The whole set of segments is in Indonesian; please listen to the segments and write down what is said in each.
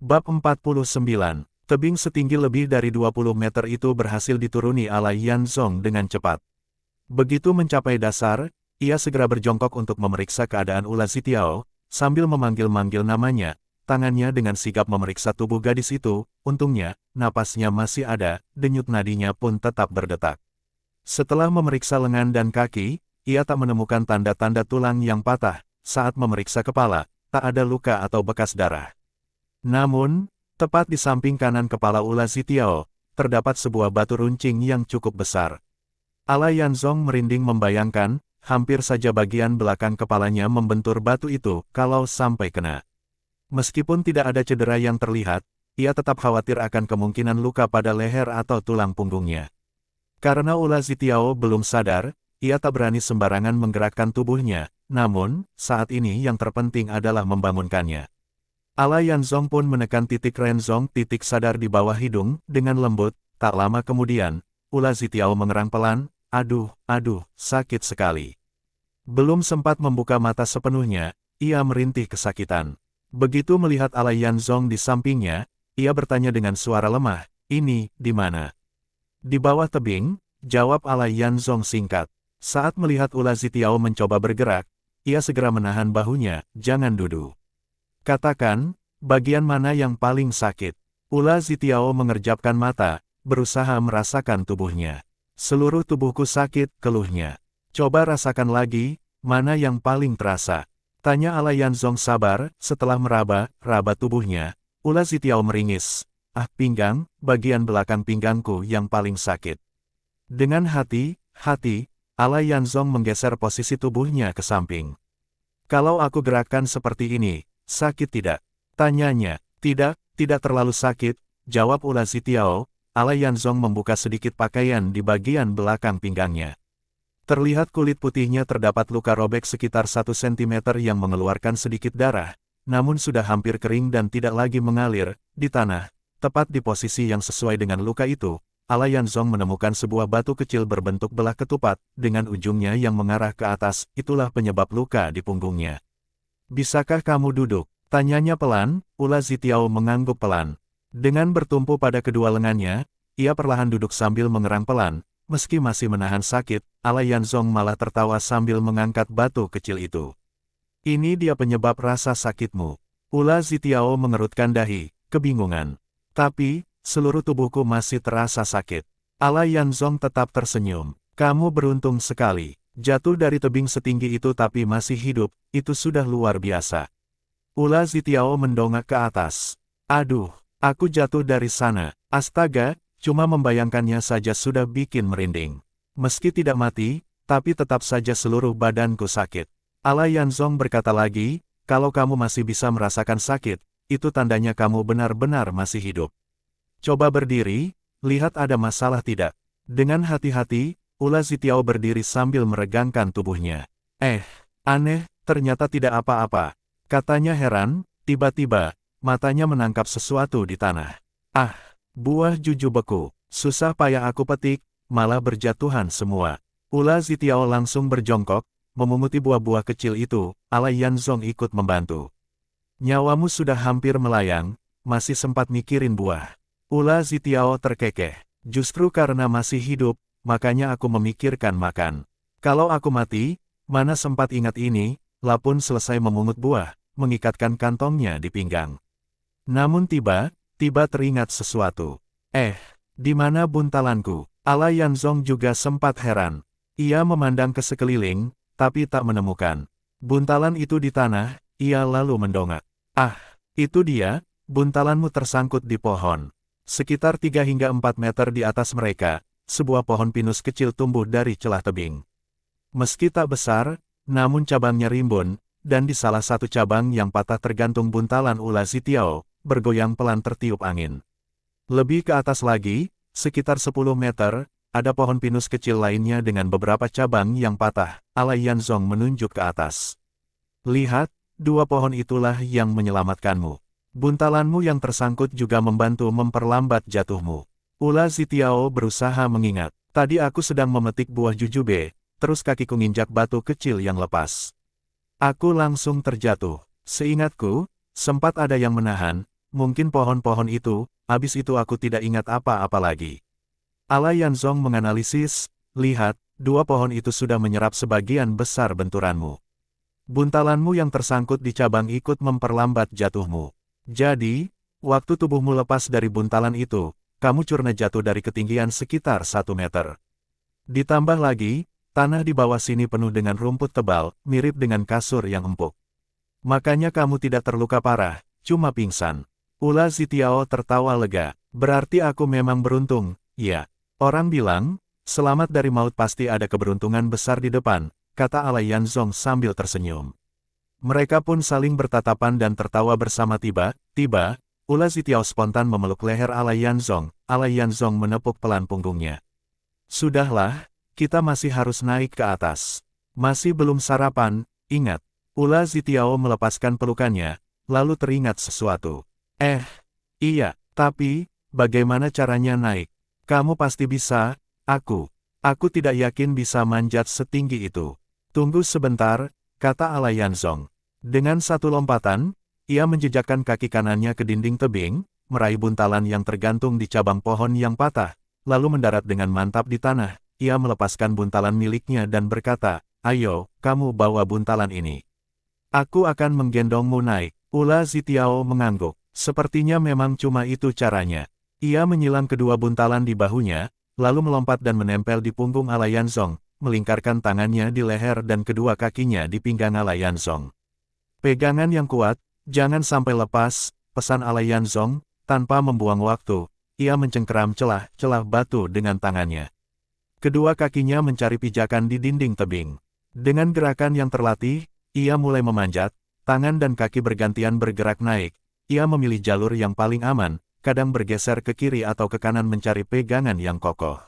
Bab 49, tebing setinggi lebih dari 20 meter itu berhasil dituruni oleh Yan Zong dengan cepat. Begitu mencapai dasar, ia segera berjongkok untuk memeriksa keadaan Ula Zitiao, sambil memanggil-manggil namanya, tangannya dengan sigap memeriksa tubuh gadis itu. Untungnya, napasnya masih ada, denyut nadinya pun tetap berdetak. Setelah memeriksa lengan dan kaki, ia tak menemukan tanda-tanda tulang yang patah. Saat memeriksa kepala, tak ada luka atau bekas darah. Namun, tepat di samping kanan kepala Ula Zitiao, terdapat sebuah batu runcing yang cukup besar. Yan Zong merinding membayangkan, hampir saja bagian belakang kepalanya membentur batu itu kalau sampai kena. Meskipun tidak ada cedera yang terlihat, ia tetap khawatir akan kemungkinan luka pada leher atau tulang punggungnya. Karena Ula Zitiao belum sadar, ia tak berani sembarangan menggerakkan tubuhnya, namun, saat ini yang terpenting adalah membangunkannya. Yan Zong pun menekan titik Renzong titik sadar di bawah hidung, dengan lembut. Tak lama kemudian, Ula Zitiao mengerang pelan, aduh, sakit sekali. Belum sempat membuka mata sepenuhnya, ia merintih kesakitan. Begitu melihat Yan Zong di sampingnya, ia bertanya dengan suara lemah, ini, di mana? Di bawah tebing, jawab Yan Zong singkat. Saat melihat Ula Zitiao mencoba bergerak, ia segera menahan bahunya, jangan duduk. Katakan, bagian mana yang paling sakit? Ula Zitiao mengerjapkan mata, berusaha merasakan tubuhnya. Seluruh tubuhku sakit, keluhnya. Coba rasakan lagi, mana yang paling terasa? Tanya Yan Zong sabar. Setelah meraba tubuhnya, Ula Zitiao meringis. Pinggang, bagian belakang pinggangku yang paling sakit. Dengan hati-hati, Yan Zong menggeser posisi tubuhnya ke samping. Kalau aku gerakan seperti ini, sakit tidak? Tanyanya. Tidak terlalu sakit, jawab Ula Zitiao. Yan Zong membuka sedikit pakaian di bagian belakang pinggangnya. Terlihat kulit putihnya terdapat luka robek sekitar 1 cm yang mengeluarkan sedikit darah, namun sudah hampir kering dan tidak lagi mengalir. Di tanah, tepat di posisi yang sesuai dengan luka itu, Yan Zong menemukan sebuah batu kecil berbentuk belah ketupat, dengan ujungnya yang mengarah ke atas. Itulah penyebab luka di punggungnya. Bisakah kamu duduk? Tanyanya pelan. Ula Zitiao mengangguk pelan. Dengan bertumpu pada kedua lengannya, ia perlahan duduk sambil mengerang pelan. Meski masih menahan sakit, Yan Zong malah tertawa sambil mengangkat batu kecil itu. Ini dia penyebab rasa sakitmu. Ula Zitiao mengerutkan dahi, kebingungan. Tapi, seluruh tubuhku masih terasa sakit. Yan Zong tetap tersenyum. Kamu beruntung sekali. Jatuh dari tebing setinggi itu tapi masih hidup, itu sudah luar biasa. Ula Zitiao mendongak ke atas. Aduh, aku jatuh dari sana. Astaga, cuma membayangkannya saja sudah bikin merinding. Meski tidak mati, tapi tetap saja seluruh badanku sakit. Yan Zong berkata lagi, kalau kamu masih bisa merasakan sakit, itu tandanya kamu benar-benar masih hidup. Coba berdiri, lihat ada masalah tidak. Dengan hati-hati, Ula Zitiao berdiri sambil meregangkan tubuhnya. Aneh, ternyata tidak apa-apa. Katanya heran, tiba-tiba, matanya menangkap sesuatu di tanah. Buah juju beku. Susah payah aku petik, malah berjatuhan semua. Ula Zitiao langsung berjongkok, memunguti buah-buah kecil itu. Yan Zong ikut membantu. Nyawamu sudah hampir melayang, masih sempat mikirin buah. Ula Zitiao terkekeh. Justru karena masih hidup, makanya aku memikirkan makan. Kalau aku mati, mana sempat ingat ini. Lapun selesai memungut buah, mengikatkan kantongnya di pinggang. Namun tiba-tiba teringat sesuatu. Di mana buntalanku? Yan Zong juga sempat heran. Ia memandang ke sekeliling, tapi tak menemukan. Buntalan itu di tanah. Ia lalu mendongak. Itu dia, buntalanmu tersangkut di pohon. Sekitar 3 hingga 4 meter di atas mereka, sebuah pohon pinus kecil tumbuh dari celah tebing. Meski tak besar, namun cabangnya rimbun, dan di salah satu cabang yang patah tergantung buntalan Ula Zitiao, bergoyang pelan tertiup angin. Lebih ke atas lagi, sekitar 10 meter, ada pohon pinus kecil lainnya dengan beberapa cabang yang patah. Yan Zong menunjuk ke atas. Lihat, 2 pohon itulah yang menyelamatkanmu. Buntalanmu yang tersangkut juga membantu memperlambat jatuhmu. Ula Zitiao berusaha mengingat. Tadi aku sedang memetik buah jujube, terus kakiku nginjak batu kecil yang lepas. Aku langsung terjatuh. Seingatku, sempat ada yang menahan, mungkin pohon-pohon itu, habis itu aku tidak ingat apa-apa lagi. Ala Yanzong menganalisis, lihat, dua pohon itu sudah menyerap sebagian besar benturanmu. Buntalanmu yang tersangkut di cabang ikut memperlambat jatuhmu. Jadi, waktu tubuhmu lepas dari buntalan itu, kamu curna jatuh dari ketinggian sekitar 1 meter. Ditambah lagi, tanah di bawah sini penuh dengan rumput tebal, mirip dengan kasur yang empuk. Makanya kamu tidak terluka parah, cuma pingsan. Ula Zitiao tertawa lega. Berarti aku memang beruntung, ya. Orang bilang, selamat dari maut pasti ada keberuntungan besar di depan, kata Ala Yanzong sambil tersenyum. Mereka pun saling bertatapan dan tertawa bersama tiba-tiba, Ula Zitiao spontan memeluk leher Ala Yanzong. Ala Yanzong menepuk pelan punggungnya. Sudahlah, kita masih harus naik ke atas. Masih belum sarapan, ingat. Ula Zitiao melepaskan pelukannya, lalu teringat sesuatu. Iya, tapi, bagaimana caranya naik? Kamu pasti bisa, aku tidak yakin bisa manjat setinggi itu. Tunggu sebentar, kata Ala Yanzong. Dengan satu lompatan, ia menjejakkan kaki kanannya ke dinding tebing, meraih buntalan yang tergantung di cabang pohon yang patah, lalu mendarat dengan mantap di tanah. Ia melepaskan buntalan miliknya dan berkata, ayo, kamu bawa buntalan ini. Aku akan menggendongmu naik. Ula Zitiao mengangguk. Sepertinya memang cuma itu caranya. Ia menyilang kedua buntalan di bahunya, lalu melompat dan menempel di punggung Ala Yanzong, melingkarkan tangannya di leher dan kedua kakinya di pinggang Ala Yanzong. Pegangan yang kuat, jangan sampai lepas, pesan Ala Yanzong, tanpa membuang waktu. Ia mencengkeram celah-celah batu dengan tangannya. Kedua kakinya mencari pijakan di dinding tebing. Dengan gerakan yang terlatih, ia mulai memanjat, tangan dan kaki bergantian bergerak naik. Ia memilih jalur yang paling aman, kadang bergeser ke kiri atau ke kanan mencari pegangan yang kokoh.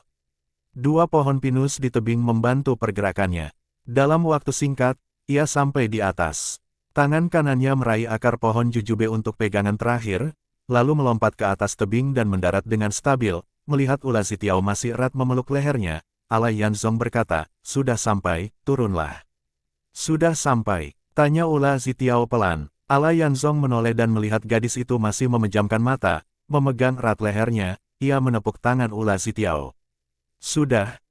Dua pohon pinus di tebing membantu pergerakannya. Dalam waktu singkat, ia sampai di atas. Tangan kanannya meraih akar pohon jujube untuk pegangan terakhir, lalu melompat ke atas tebing dan mendarat dengan stabil. Melihat Ula Zitiao masih erat memeluk lehernya, Ala Yanzong berkata, sudah sampai, turunlah. Sudah sampai, tanya Ula Zitiao pelan. Ala Yanzong menoleh dan melihat gadis itu masih memejamkan mata, memegang erat lehernya, ia menepuk tangan Ula Zitiao. Sudah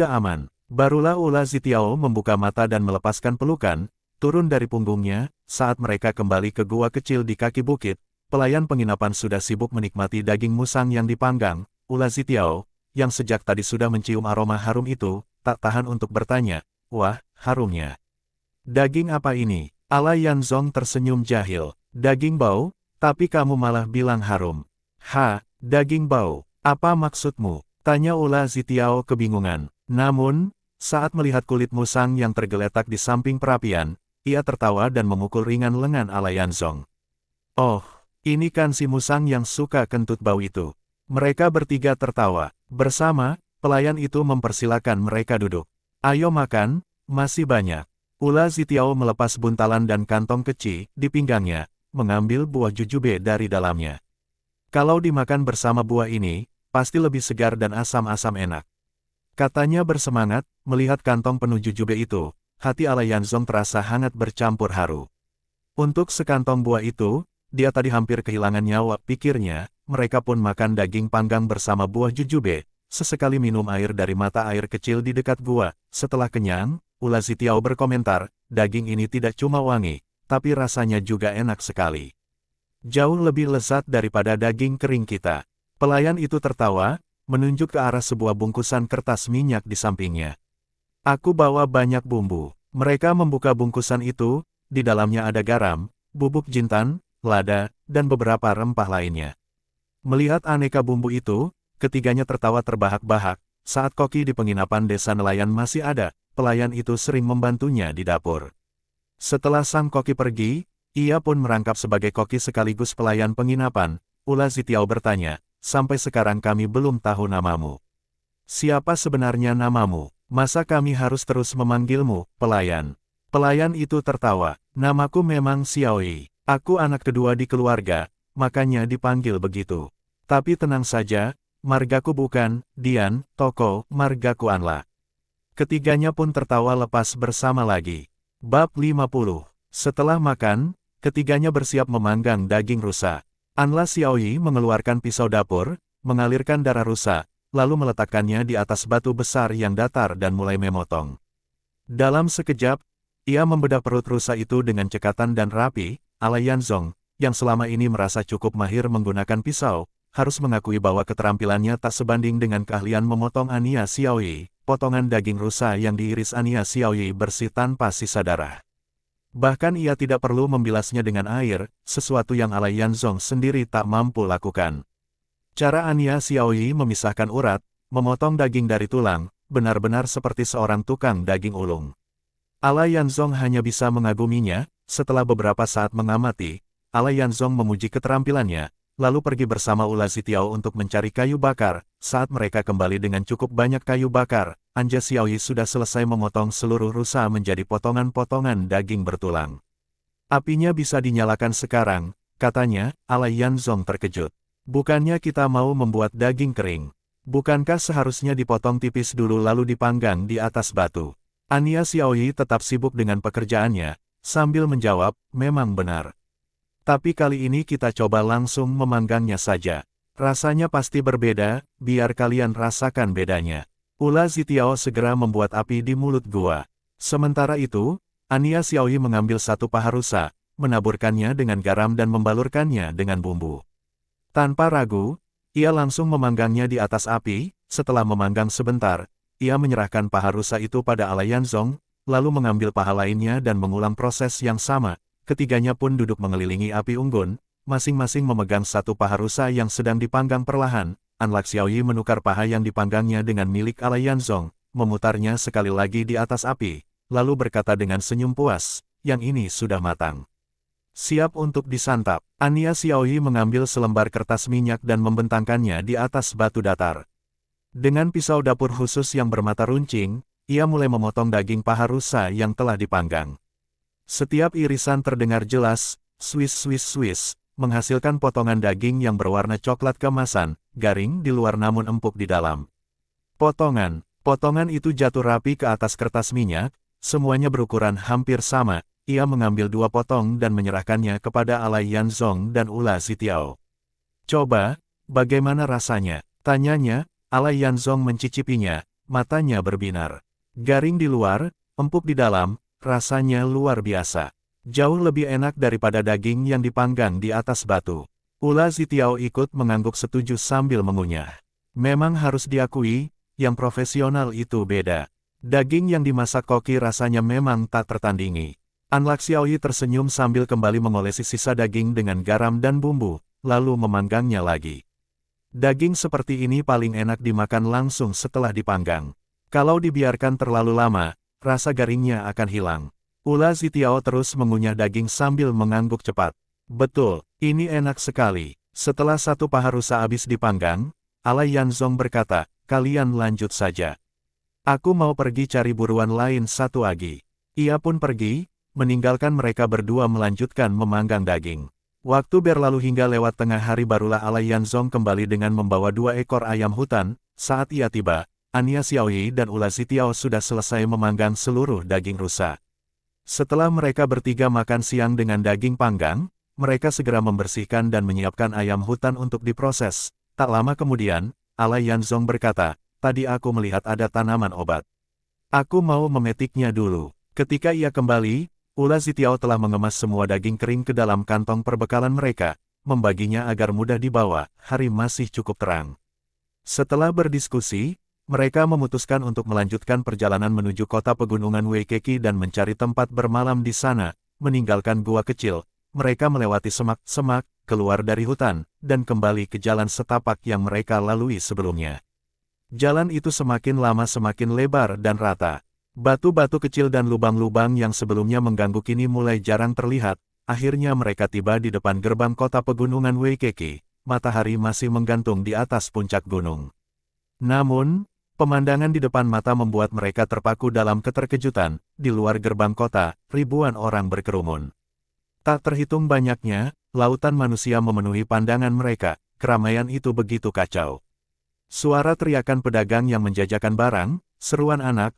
aman. Barulah Ula Zitiao membuka mata dan melepaskan pelukan, turun dari punggungnya. Saat mereka kembali ke gua kecil di kaki bukit, pelayan penginapan sudah sibuk menikmati daging musang yang dipanggang. Ula Zitiao, yang sejak tadi sudah mencium aroma harum itu, tak tahan untuk bertanya, wah, harumnya. Daging apa ini? Ala Yanzong tersenyum jahil. Daging bau, tapi kamu malah bilang harum. Daging bau, apa maksudmu? Tanya Ula Zitiao kebingungan. Namun, saat melihat kulit musang yang tergeletak di samping perapian, ia tertawa dan memukul ringan lengan Ala Yanzong. Oh, ini kan si musang yang suka kentut bau itu. Mereka bertiga tertawa. Bersama, pelayan itu mempersilakan mereka duduk. Ayo makan, masih banyak. Ula Zitiao melepas buntalan dan kantong kecil di pinggangnya, mengambil buah jujube dari dalamnya. Kalau dimakan bersama buah ini, pasti lebih segar dan asam-asam enak. Katanya bersemangat, melihat kantong penuh jujube itu, hati Ala Yanzong terasa hangat bercampur haru. Untuk sekantong buah itu, dia tadi hampir kehilangan nyawa, pikirnya. Mereka pun makan daging panggang bersama buah jujube, sesekali minum air dari mata air kecil di dekat gua. Setelah kenyang, Ula Zitiao berkomentar, daging ini tidak cuma wangi, tapi rasanya juga enak sekali. Jauh lebih lezat daripada daging kering kita. Pelayan itu tertawa, menunjuk ke arah sebuah bungkusan kertas minyak di sampingnya. Aku bawa banyak bumbu. Mereka membuka bungkusan itu, di dalamnya ada garam, bubuk jintan, lada, dan beberapa rempah lainnya. Melihat aneka bumbu itu, ketiganya tertawa terbahak-bahak. Saat koki di penginapan desa nelayan masih ada, pelayan itu sering membantunya di dapur. Setelah sang koki pergi, ia pun merangkap sebagai koki sekaligus pelayan penginapan. Ula Zitiao bertanya, sampai sekarang kami belum tahu namamu. Siapa sebenarnya namamu? Masa kami harus terus memanggilmu, pelayan? Pelayan itu tertawa, namaku memang Xiaoyi. Aku anak kedua di keluarga, makanya dipanggil begitu. Tapi tenang saja, margaku bukan Dian, Toko, margaku Anla. Ketiganya pun tertawa lepas bersama lagi. Bab 50. Setelah makan, ketiganya bersiap memanggang daging rusa. Anla Xiaoyi mengeluarkan pisau dapur, mengalirkan darah rusa, lalu meletakkannya di atas batu besar yang datar dan mulai memotong. Dalam sekejap, ia membedah perut rusa itu dengan cekatan dan rapi. Ala Yanzong, yang selama ini merasa cukup mahir menggunakan pisau, harus mengakui bahwa keterampilannya tak sebanding dengan keahlian memotong Ania Xiaoyi. Potongan daging rusa yang diiris Ania Xiaoyi bersih tanpa sisa darah. Bahkan ia tidak perlu membilasnya dengan air, sesuatu yang Ala Yanzong sendiri tak mampu lakukan. Cara Ania Xiaoyi memisahkan urat, memotong daging dari tulang, benar-benar seperti seorang tukang daging ulung. Ala Yanzong hanya bisa mengaguminya. Setelah beberapa saat mengamati, Ala Yanzong memuji keterampilannya, lalu pergi bersama Ula Zitiao untuk mencari kayu bakar. Saat mereka kembali dengan cukup banyak kayu bakar, Anja Xiaoyi sudah selesai memotong seluruh rusa menjadi potongan-potongan daging bertulang. Apinya bisa dinyalakan sekarang, katanya. Ala Yanzong terkejut. Bukannya kita mau membuat daging kering? Bukankah seharusnya dipotong tipis dulu lalu dipanggang di atas batu? Ania Xiaoyi tetap sibuk dengan pekerjaannya, sambil menjawab, memang benar. Tapi kali ini kita coba langsung memanggangnya saja. Rasanya pasti berbeda, biar kalian rasakan bedanya. Ula Zitiao segera membuat api di mulut gua. Sementara itu, Ania Xiaoyi mengambil satu paha rusa, menaburkannya dengan garam dan membalurkannya dengan bumbu. Tanpa ragu, ia langsung memanggangnya di atas api. Setelah memanggang sebentar, ia menyerahkan paha rusa itu pada Ala Yanzong, lalu mengambil paha lainnya dan mengulang proses yang sama. Ketiganya pun duduk mengelilingi api unggun, masing-masing memegang satu paha rusa yang sedang dipanggang perlahan. Anla Xiaoyi menukar paha yang dipanggangnya dengan milik Ala Yanzong, memutarnya sekali lagi di atas api, lalu berkata dengan senyum puas, yang ini sudah matang. Siap untuk disantap. Ania Xiaoyi mengambil selembar kertas minyak dan membentangkannya di atas batu datar. Dengan pisau dapur khusus yang bermata runcing, ia mulai memotong daging paha rusa yang telah dipanggang. Setiap irisan terdengar jelas, swiss, menghasilkan potongan daging yang berwarna coklat keemasan, garing di luar namun empuk di dalam. Potongan itu jatuh rapi ke atas kertas minyak, semuanya berukuran hampir sama. Ia mengambil 2 potong dan menyerahkannya kepada Ala Yanzong dan Ula Zitiao. Coba, bagaimana rasanya? Tanyanya. Ala Yanzong mencicipinya, matanya berbinar. Garing di luar, empuk di dalam, rasanya luar biasa. Jauh lebih enak daripada daging yang dipanggang di atas batu. Ula Zitiao ikut mengangguk setuju sambil mengunyah. Memang harus diakui, yang profesional itu beda. Daging yang dimasak koki rasanya memang tak tertandingi. Anla Xiaoyi tersenyum sambil kembali mengolesi sisa daging dengan garam dan bumbu, lalu memanggangnya lagi. Daging seperti ini paling enak dimakan langsung setelah dipanggang. Kalau dibiarkan terlalu lama, rasa garingnya akan hilang. Ula Zitiao terus mengunyah daging sambil mengangguk cepat. Betul, ini enak sekali. Setelah satu paha rusa habis dipanggang, Ala Yanzong berkata, kalian lanjut saja. Aku mau pergi cari buruan lain satu lagi. Ia pun pergi, meninggalkan mereka berdua melanjutkan memanggang daging. Waktu berlalu hingga lewat tengah hari barulah Ala Yanzong kembali dengan membawa 2 ekor ayam hutan. Saat ia tiba, Ania Xiaoyi dan Ula Zitiao sudah selesai memanggang seluruh daging rusa. Setelah mereka bertiga makan siang dengan daging panggang, mereka segera membersihkan dan menyiapkan ayam hutan untuk diproses. Tak lama kemudian, Ala Yanzong berkata, tadi aku melihat ada tanaman obat. Aku mau memetiknya dulu. Ketika ia kembali, Ula Zitiao telah mengemas semua daging kering ke dalam kantong perbekalan mereka, membaginya agar mudah dibawa. Hari masih cukup terang. Setelah berdiskusi, mereka memutuskan untuk melanjutkan perjalanan menuju kota pegunungan Weikeki dan mencari tempat bermalam di sana. Meninggalkan gua kecil, mereka melewati semak-semak, keluar dari hutan, dan kembali ke jalan setapak yang mereka lalui sebelumnya. Jalan itu semakin lama semakin lebar dan rata. Batu-batu kecil dan lubang-lubang yang sebelumnya mengganggu kini mulai jarang terlihat. Akhirnya mereka tiba di depan gerbang kota pegunungan Weikeki. Matahari masih menggantung di atas puncak gunung. Namun, pemandangan di depan mata membuat mereka terpaku dalam keterkejutan. Di luar gerbang kota, ribuan orang berkerumun. Tak terhitung banyaknya, lautan manusia memenuhi pandangan mereka. Keramaian itu begitu kacau. Suara teriakan pedagang yang menjajakan barang, seruan anak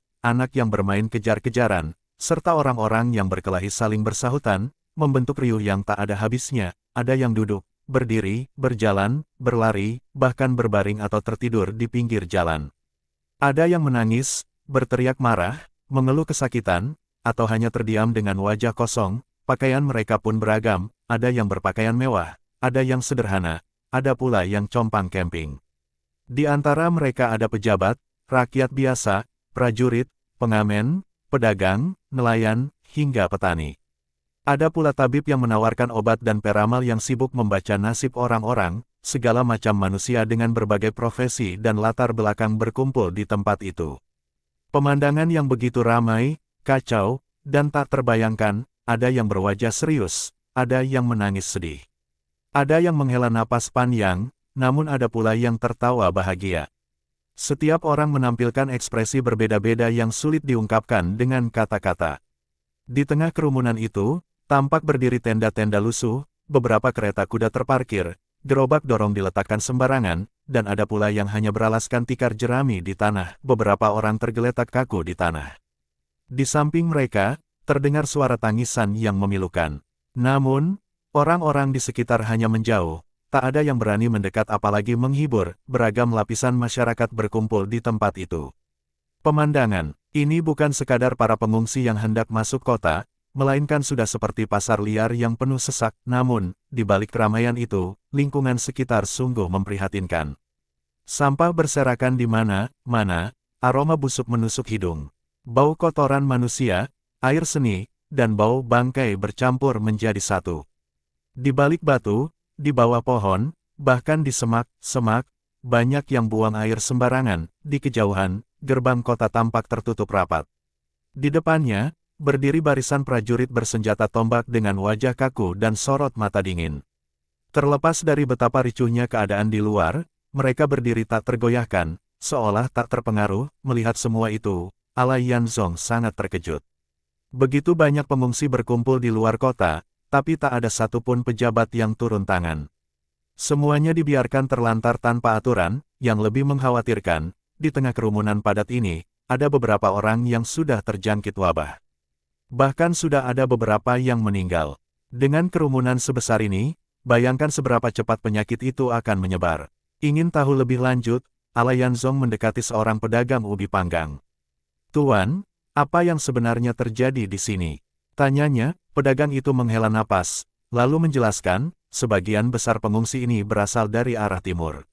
yang bermain kejar-kejaran, serta orang-orang yang berkelahi saling bersahutan, membentuk riuh yang tak ada habisnya. Ada yang duduk, berdiri, berjalan, berlari, bahkan berbaring atau tertidur di pinggir jalan. Ada yang menangis, berteriak marah, mengeluh kesakitan, atau hanya terdiam dengan wajah kosong. Pakaian mereka pun beragam, ada yang berpakaian mewah, ada yang sederhana, ada pula yang compang camping. Di antara mereka ada pejabat, rakyat biasa, prajurit, pengamen, pedagang, nelayan, hingga petani. Ada pula tabib yang menawarkan obat dan peramal yang sibuk membaca nasib orang-orang, segala macam manusia dengan berbagai profesi dan latar belakang berkumpul di tempat itu. Pemandangan yang begitu ramai, kacau, dan tak terbayangkan, ada yang berwajah serius, ada yang menangis sedih. Ada yang menghela napas panjang, namun ada pula yang tertawa bahagia. Setiap orang menampilkan ekspresi berbeda-beda yang sulit diungkapkan dengan kata-kata. Di tengah kerumunan itu, tampak berdiri tenda-tenda lusuh, beberapa kereta kuda terparkir, gerobak dorong diletakkan sembarangan, dan ada pula yang hanya beralaskan tikar jerami di tanah, beberapa orang tergeletak kaku di tanah. Di samping mereka, terdengar suara tangisan yang memilukan. Namun, orang-orang di sekitar hanya menjauh, tak ada yang berani mendekat apalagi menghibur. Beragam lapisan masyarakat berkumpul di tempat itu. Pemandangan ini bukan sekadar para pengungsi yang hendak masuk kota, melainkan sudah seperti pasar liar yang penuh sesak. Namun, di balik keramaian itu, lingkungan sekitar sungguh memprihatinkan. Sampah berserakan di mana-mana, aroma busuk menusuk hidung. Bau kotoran manusia, air seni, dan bau bangkai bercampur menjadi satu. Di balik batu, di bawah pohon, bahkan di semak-semak, banyak yang buang air sembarangan. Di kejauhan, gerbang kota tampak tertutup rapat. Di depannya, berdiri barisan prajurit bersenjata tombak dengan wajah kaku dan sorot mata dingin. Terlepas dari betapa ricuhnya keadaan di luar, mereka berdiri tak tergoyahkan, seolah tak terpengaruh. Melihat semua itu, Ala Yanzong sangat terkejut. Begitu banyak pengungsi berkumpul di luar kota, tapi tak ada satupun pejabat yang turun tangan. Semuanya dibiarkan terlantar tanpa aturan. Yang lebih mengkhawatirkan, di tengah kerumunan padat ini, ada beberapa orang yang sudah terjangkit wabah. Bahkan sudah ada beberapa yang meninggal. Dengan kerumunan sebesar ini, bayangkan seberapa cepat penyakit itu akan menyebar. Ingin tahu lebih lanjut, Ala Yanzong mendekati seorang pedagang ubi panggang. "Tuan, apa yang sebenarnya terjadi di sini?" tanyanya. Pedagang itu menghela napas, lalu menjelaskan, sebagian besar pengungsi ini berasal dari arah timur.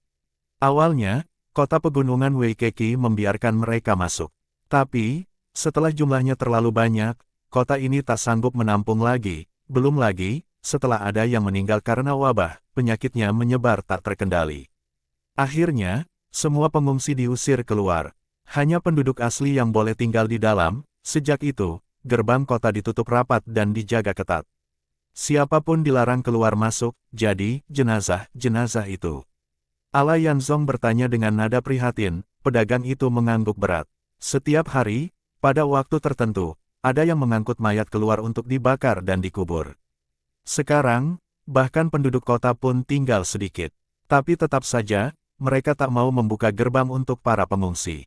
Awalnya, kota pegunungan Waikiki membiarkan mereka masuk. Tapi, setelah jumlahnya terlalu banyak, kota ini tak sanggup menampung lagi. Belum lagi, setelah ada yang meninggal karena wabah, penyakitnya menyebar tak terkendali. Akhirnya, semua pengungsi diusir keluar. Hanya penduduk asli yang boleh tinggal di dalam. Sejak itu, gerbang kota ditutup rapat dan dijaga ketat. Siapapun dilarang keluar masuk. Jadi, jenazah itu. Ala Yanzong bertanya dengan nada prihatin. Pedagang itu mengangguk berat. Setiap hari, pada waktu tertentu, ada yang mengangkut mayat keluar untuk dibakar dan dikubur. Sekarang, bahkan penduduk kota pun tinggal sedikit. Tapi tetap saja, mereka tak mau membuka gerbang untuk para pengungsi.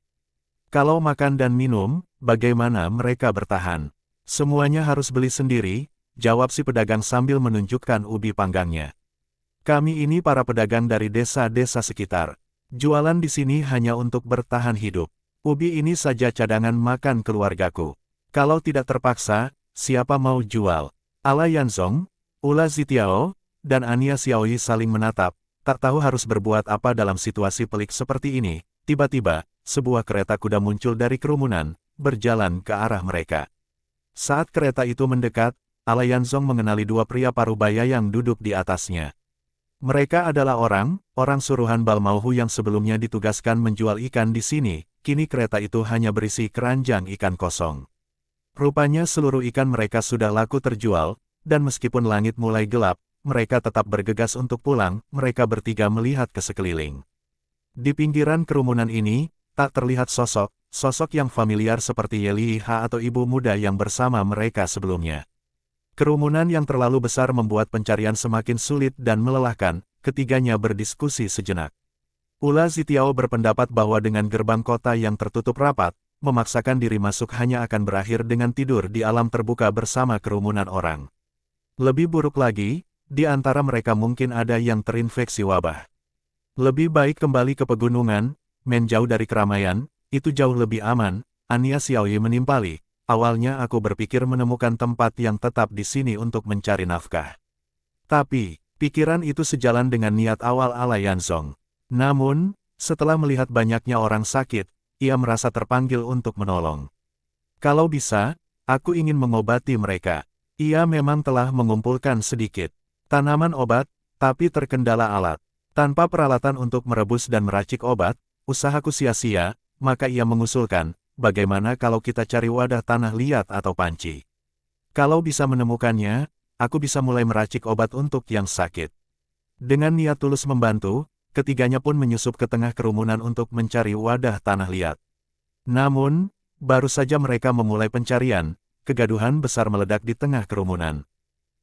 Kalau makan dan minum, bagaimana mereka bertahan? Semuanya harus beli sendiri, jawab si pedagang sambil menunjukkan ubi panggangnya. Kami ini para pedagang dari desa-desa sekitar. Jualan di sini hanya untuk bertahan hidup. Ubi ini saja cadangan makan keluargaku. Kalau tidak terpaksa, siapa mau jual? Ala Yanzong, Ula Zitiao, dan Ania Xiaoyi saling menatap, tak tahu harus berbuat apa dalam situasi pelik seperti ini. Tiba-tiba, sebuah kereta kuda muncul dari kerumunan, berjalan ke arah mereka. Saat kereta itu mendekat, Ala Yanzong mengenali dua pria parubaya yang duduk di atasnya. Mereka adalah orang suruhan Balmauhu yang sebelumnya ditugaskan menjual ikan di sini. Kini kereta itu hanya berisi keranjang ikan kosong. Rupanya seluruh ikan mereka sudah laku terjual, dan meskipun langit mulai gelap, mereka tetap bergegas untuk pulang. Mereka bertiga melihat ke sekeliling. Di pinggiran kerumunan ini, tak terlihat sosok yang familiar seperti Ye Liha atau ibu muda yang bersama mereka sebelumnya. Kerumunan yang terlalu besar membuat pencarian semakin sulit dan melelahkan. Ketiganya berdiskusi sejenak. Ula Zitiao berpendapat bahwa dengan gerbang kota yang tertutup rapat, memaksakan diri masuk hanya akan berakhir dengan tidur di alam terbuka bersama kerumunan orang. Lebih buruk lagi, Di antara mereka mungkin ada yang terinfeksi wabah. Lebih baik kembali ke pegunungan, menjauh dari keramaian, itu jauh lebih aman, Ania Xiaoyi menimpali. Awalnya aku berpikir menemukan tempat yang tetap di sini untuk mencari nafkah. Tapi, pikiran itu sejalan dengan niat awal Ala Yanzong. Namun, setelah melihat banyaknya orang sakit, ia merasa terpanggil untuk menolong. Kalau bisa, aku ingin mengobati mereka. Ia memang telah mengumpulkan sedikit tanaman obat, tapi terkendala alat. Tanpa peralatan untuk merebus dan meracik obat, usahaku sia-sia, maka ia mengusulkan, bagaimana kalau kita cari wadah tanah liat atau panci? Kalau bisa menemukannya, aku bisa mulai meracik obat untuk yang sakit. Dengan niat tulus membantu, ketiganya pun menyusup ke tengah kerumunan untuk mencari wadah tanah liat. Namun, baru saja mereka memulai pencarian, kegaduhan besar meledak di tengah kerumunan.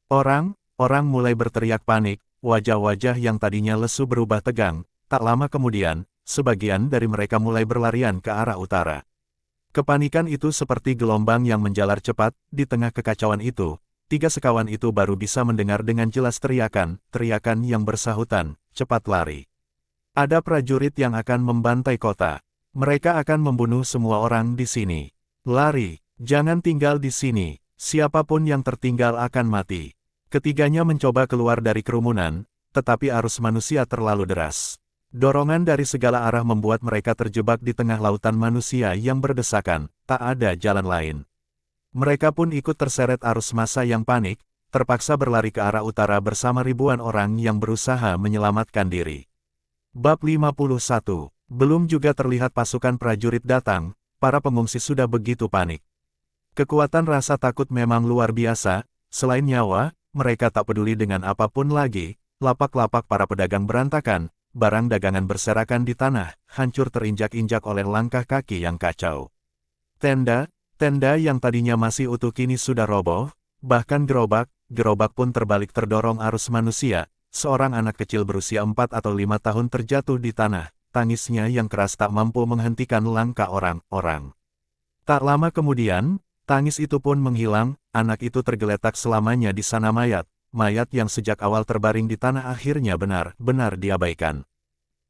Orang mulai berteriak panik, wajah-wajah yang tadinya lesu berubah tegang. Tak lama kemudian, sebagian dari mereka mulai berlarian ke arah utara. Kepanikan itu seperti gelombang yang menjalar cepat. Di tengah kekacauan itu, tiga sekawan itu baru bisa mendengar dengan jelas teriakan yang bersahutan, cepat lari. Ada prajurit yang akan membantai kota. Mereka akan membunuh semua orang di sini. Lari, jangan tinggal di sini, siapapun yang tertinggal akan mati. Ketiganya mencoba keluar dari kerumunan, tetapi arus manusia terlalu deras. Dorongan dari segala arah membuat mereka terjebak di tengah lautan manusia yang berdesakan, tak ada jalan lain. Mereka pun ikut terseret arus massa yang panik, terpaksa berlari ke arah utara bersama ribuan orang yang berusaha menyelamatkan diri. Bab 51. Belum juga terlihat pasukan prajurit datang, para pengungsi sudah begitu panik. Kekuatan rasa takut memang luar biasa, selain nyawa, mereka tak peduli dengan apapun lagi. Lapak-lapak para pedagang berantakan, barang dagangan berserakan di tanah, hancur terinjak-injak oleh langkah kaki yang kacau. Tenda yang tadinya masih utuh kini sudah roboh, bahkan gerobak pun terbalik terdorong arus manusia. Seorang anak kecil berusia 4 atau 5 tahun terjatuh di tanah, tangisnya yang keras tak mampu menghentikan langkah orang-orang. Tak lama kemudian, tangis itu pun menghilang, anak itu tergeletak selamanya di sana mayat yang sejak awal terbaring di tanah akhirnya benar-benar diabaikan.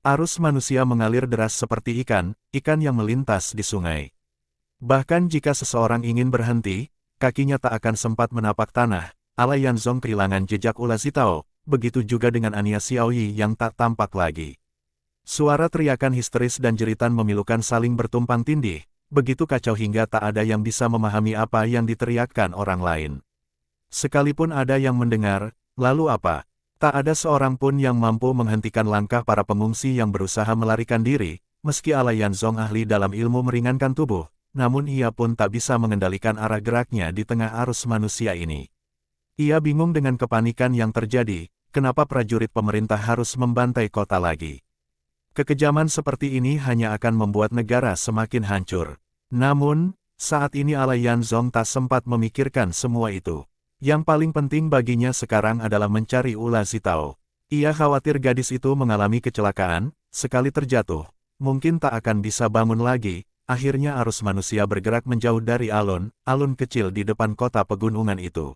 Arus manusia mengalir deras seperti ikan yang melintas di sungai. Bahkan jika seseorang ingin berhenti, kakinya tak akan sempat menapak tanah. Ala Yanzong kehilangan jejak ulas Zitao, begitu juga dengan Ania Xiaoyi yang tak tampak lagi. Suara teriakan histeris dan jeritan memilukan saling bertumpang tindih, begitu kacau hingga tak ada yang bisa memahami apa yang diteriakkan orang lain. Sekalipun ada yang mendengar, lalu apa? Tak ada seorang pun yang mampu menghentikan langkah para pengungsi yang berusaha melarikan diri, meski Ala Yanzong ahli dalam ilmu meringankan tubuh, namun ia pun tak bisa mengendalikan arah geraknya di tengah arus manusia ini. Ia bingung dengan kepanikan yang terjadi, kenapa prajurit pemerintah harus membantai kota lagi. Kekejaman seperti ini hanya akan membuat negara semakin hancur. Namun, saat ini Ala Yanzong tak sempat memikirkan semua itu. Yang paling penting baginya sekarang adalah mencari Ula Zitao. Ia khawatir gadis itu mengalami kecelakaan, sekali terjatuh, mungkin tak akan bisa bangun lagi. Akhirnya arus manusia bergerak menjauh dari alun kecil di depan kota pegunungan itu.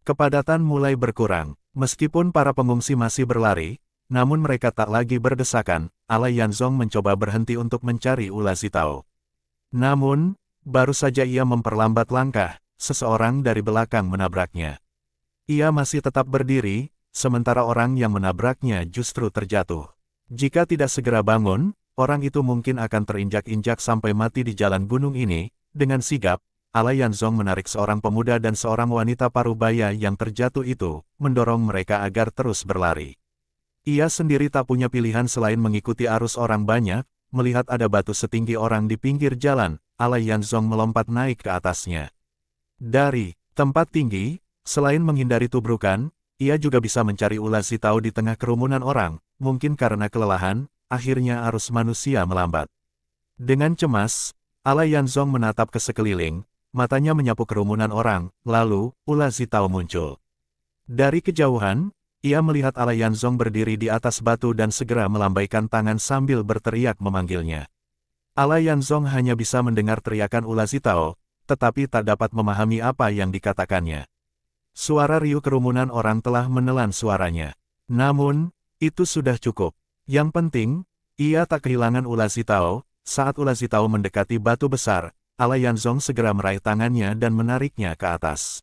Kepadatan mulai berkurang, meskipun para pengungsi masih berlari, namun mereka tak lagi berdesakan. Ala Yanzong mencoba berhenti untuk mencari Ula Zitao. Namun, baru saja ia memperlambat langkah, seseorang dari belakang menabraknya. Ia masih tetap berdiri, sementara orang yang menabraknya justru terjatuh. Jika tidak segera bangun, orang itu mungkin akan terinjak-injak sampai mati di jalan gunung ini. Dengan sigap, Ala Yanzong menarik seorang pemuda dan seorang wanita parubaya yang terjatuh itu, mendorong mereka agar terus berlari. Ia sendiri tak punya pilihan selain mengikuti arus orang banyak. Melihat ada batu setinggi orang di pinggir jalan, Ala Yanzong melompat naik ke atasnya. Dari tempat tinggi, selain menghindari tubrukan, ia juga bisa mencari Ula Zitao di tengah kerumunan orang. Mungkin karena kelelahan, akhirnya arus manusia melambat. Dengan cemas, Ala Yanzong menatap ke sekeliling, matanya menyapu kerumunan orang, lalu, Ula Zitao muncul. Dari kejauhan, ia melihat Ala Yanzong berdiri di atas batu dan segera melambaikan tangan sambil berteriak memanggilnya. Ala Yanzong hanya bisa mendengar teriakan Ula Zitao, tetapi tak dapat memahami apa yang dikatakannya. Suara riuh kerumunan orang telah menelan suaranya. Namun, itu sudah cukup. Yang penting, ia tak kehilangan Ula Zitao. Saat Ula Zitao mendekati batu besar, Ala Yanzong segera meraih tangannya dan menariknya ke atas.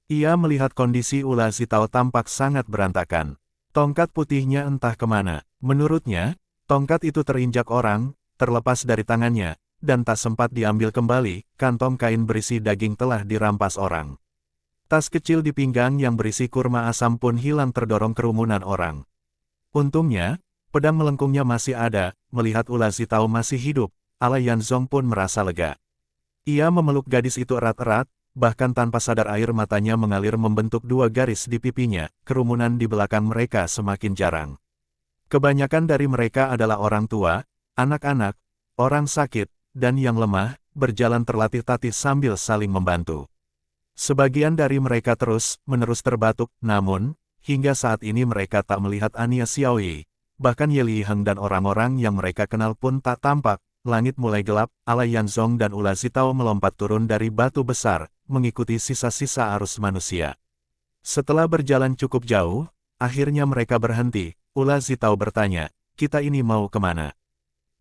Ia melihat kondisi Ula Zitao tampak sangat berantakan. Tongkat putihnya entah kemana. Menurutnya, tongkat itu terinjak orang, terlepas dari tangannya, dan tak sempat diambil kembali. Kantong kain berisi daging telah dirampas orang. Tas kecil di pinggang yang berisi kurma asam pun hilang terdorong kerumunan orang. Untungnya, pedang melengkungnya masih ada. Melihat Ula Zitao masih hidup, Ala Yanzong pun merasa lega. Ia memeluk gadis itu erat-erat, bahkan tanpa sadar air matanya mengalir membentuk 2 garis di pipinya. Kerumunan di belakang mereka semakin jarang. Kebanyakan dari mereka adalah orang tua, anak-anak, orang sakit, dan yang lemah, berjalan terlatih-tatih sambil saling membantu. Sebagian dari mereka terus-menerus terbatuk, namun, hingga saat ini mereka tak melihat Ania Xiaoyi. Bahkan Ye Liheng dan orang-orang yang mereka kenal pun tak tampak. Langit mulai gelap, Ala Yanzong dan Ula Zitao melompat turun dari batu besar, mengikuti sisa-sisa arus manusia. Setelah berjalan cukup jauh, akhirnya mereka berhenti. Ula Zitao bertanya, "Kita ini mau kemana?"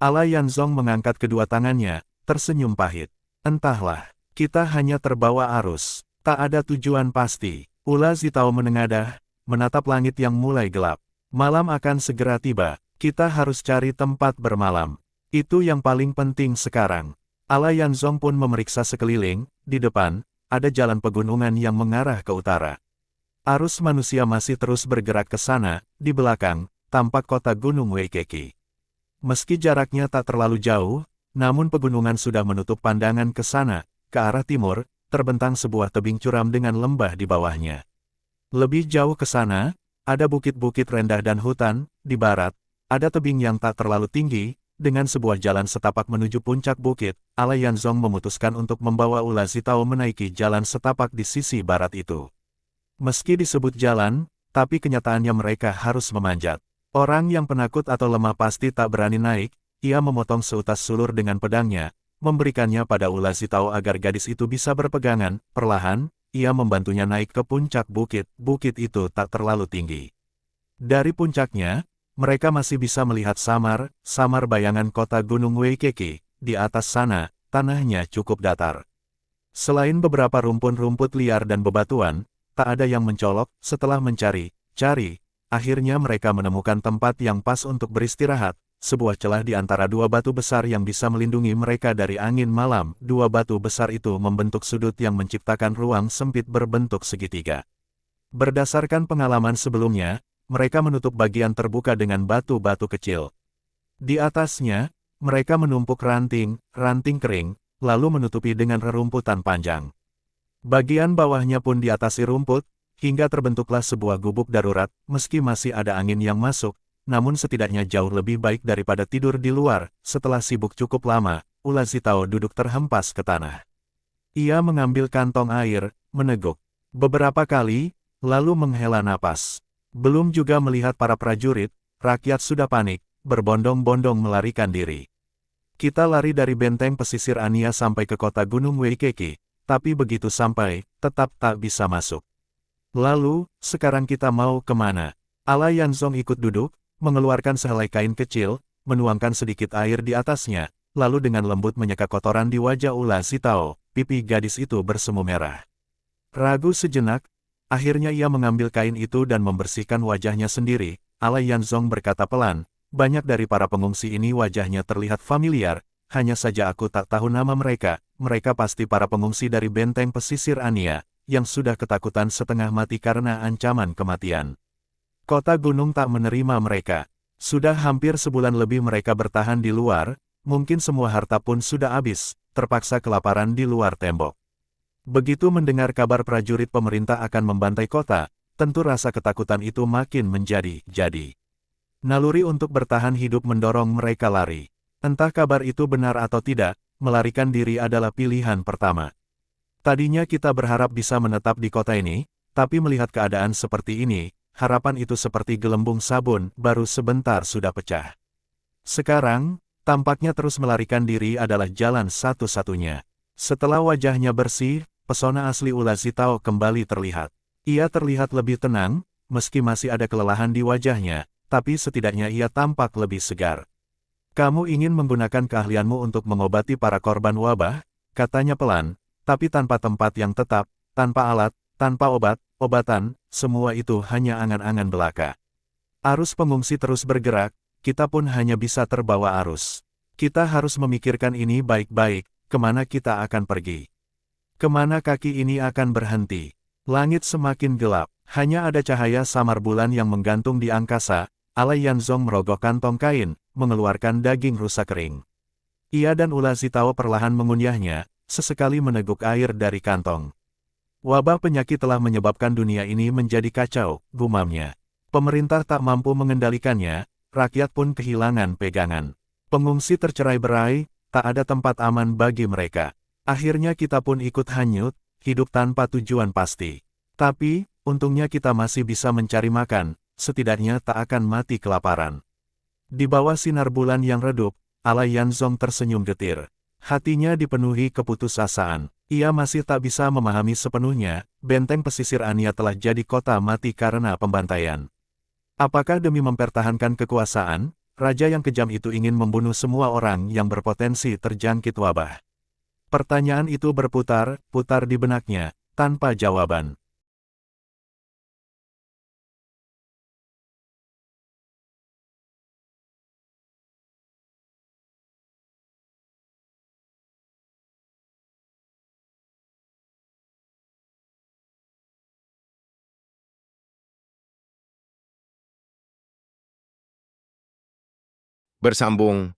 Ala Yanzong mengangkat kedua tangannya, tersenyum pahit. "Entahlah. Kita hanya terbawa arus. Tak ada tujuan pasti." Ula Zitao menengadah, menatap langit yang mulai gelap. "Malam akan segera tiba. Kita harus cari tempat bermalam. Itu yang paling penting sekarang." Ala Yanzong pun memeriksa sekeliling. Di depan, ada jalan pegunungan yang mengarah ke utara. Arus manusia masih terus bergerak ke sana. Di belakang, tampak kota Gunung Weikeki. Meski jaraknya tak terlalu jauh, namun pegunungan sudah menutup pandangan ke sana. Ke arah timur, terbentang sebuah tebing curam dengan lembah di bawahnya. Lebih jauh ke sana, ada bukit-bukit rendah dan hutan. Di barat, ada tebing yang tak terlalu tinggi, dengan sebuah jalan setapak menuju puncak bukit. Ala Yanzong memutuskan untuk membawa Ula Zitao menaiki jalan setapak di sisi barat itu. Meski disebut jalan, tapi kenyataannya mereka harus memanjat. Orang yang penakut atau lemah pasti tak berani naik. Ia memotong seutas sulur dengan pedangnya, memberikannya pada Ula Zitao agar gadis itu bisa berpegangan. Perlahan, ia membantunya naik ke puncak bukit. Bukit itu tak terlalu tinggi. Dari puncaknya, mereka masih bisa melihat samar bayangan kota Gunung Weikeki. Di atas sana, tanahnya cukup datar. Selain beberapa rumpun-rumput liar dan bebatuan, tak ada yang mencolok. Setelah mencari, akhirnya mereka menemukan tempat yang pas untuk beristirahat. Sebuah celah di antara 2 batu besar yang bisa melindungi mereka dari angin malam. 2 batu besar itu membentuk sudut yang menciptakan ruang sempit berbentuk segitiga. Berdasarkan pengalaman sebelumnya, mereka menutup bagian terbuka dengan batu-batu kecil. Di atasnya, mereka menumpuk ranting kering, lalu menutupi dengan rerumputan panjang. Bagian bawahnya pun diatasi rumput, hingga terbentuklah sebuah gubuk darurat. Meski masih ada angin yang masuk, namun setidaknya jauh lebih baik daripada tidur di luar. Setelah sibuk cukup lama, Ula Zitao duduk terhempas ke tanah. Ia mengambil kantong air, meneguk beberapa kali, lalu menghela napas. Belum juga melihat para prajurit, rakyat sudah panik, berbondong-bondong melarikan diri. Kita lari dari benteng pesisir Ania sampai ke kota Gunung Weikeki, tapi begitu sampai, tetap tak bisa masuk. Lalu, sekarang kita mau kemana? Ala Yanzong ikut duduk, mengeluarkan sehelai kain kecil, menuangkan sedikit air di atasnya, lalu dengan lembut menyeka kotoran di wajah Ula Zitao. Pipi gadis itu bersemu merah. Ragu sejenak, akhirnya ia mengambil kain itu dan membersihkan wajahnya sendiri. Ala Yanzong berkata pelan, "Banyak dari para pengungsi ini wajahnya terlihat familiar, hanya saja aku tak tahu nama mereka. Mereka pasti para pengungsi dari benteng pesisir Ania, yang sudah ketakutan setengah mati karena ancaman kematian. Kota gunung tak menerima mereka. Sudah hampir sebulan lebih mereka bertahan di luar, mungkin semua harta pun sudah habis, terpaksa kelaparan di luar tembok." Begitu mendengar kabar prajurit pemerintah akan membantai kota, tentu rasa ketakutan itu makin menjadi-jadi. Naluri untuk bertahan hidup mendorong mereka lari. Entah kabar itu benar atau tidak, melarikan diri adalah pilihan pertama. Tadinya kita berharap bisa menetap di kota ini, tapi melihat keadaan seperti ini, harapan itu seperti gelembung sabun, baru sebentar sudah pecah. Sekarang, tampaknya terus melarikan diri adalah jalan satu-satunya. Setelah wajahnya bersih, pesona asli Ula Zitao kembali terlihat. Ia terlihat lebih tenang, meski masih ada kelelahan di wajahnya, tapi setidaknya ia tampak lebih segar. Kamu ingin menggunakan keahlianmu untuk mengobati para korban wabah, katanya pelan, tapi tanpa tempat yang tetap, tanpa alat, tanpa obatan, semua itu hanya angan-angan belaka. Arus pengungsi terus bergerak, kita pun hanya bisa terbawa arus. Kita harus memikirkan ini baik-baik, kemana kita akan pergi. Kemana kaki ini akan berhenti? Langit semakin gelap, hanya ada cahaya samar bulan yang menggantung di angkasa. Alai Yanzong merogoh kantong kain, mengeluarkan daging rusa kering. Ia dan Ula Zitao perlahan mengunyahnya, sesekali meneguk air dari kantong. Wabah penyakit telah menyebabkan dunia ini menjadi kacau, gumamnya. Pemerintah tak mampu mengendalikannya, rakyat pun kehilangan pegangan. Pengungsi tercerai-berai, tak ada tempat aman bagi mereka. Akhirnya kita pun ikut hanyut, hidup tanpa tujuan pasti. Tapi, untungnya kita masih bisa mencari makan, setidaknya tak akan mati kelaparan. Di bawah sinar bulan yang redup, Alai Yanzong tersenyum getir. Hatinya dipenuhi keputusasaan. Ia masih tak bisa memahami sepenuhnya, benteng pesisir Ania telah jadi kota mati karena pembantaian. Apakah demi mempertahankan kekuasaan, raja yang kejam itu ingin membunuh semua orang yang berpotensi terjangkit wabah? Pertanyaan itu berputar-putar di benaknya, tanpa jawaban. Bersambung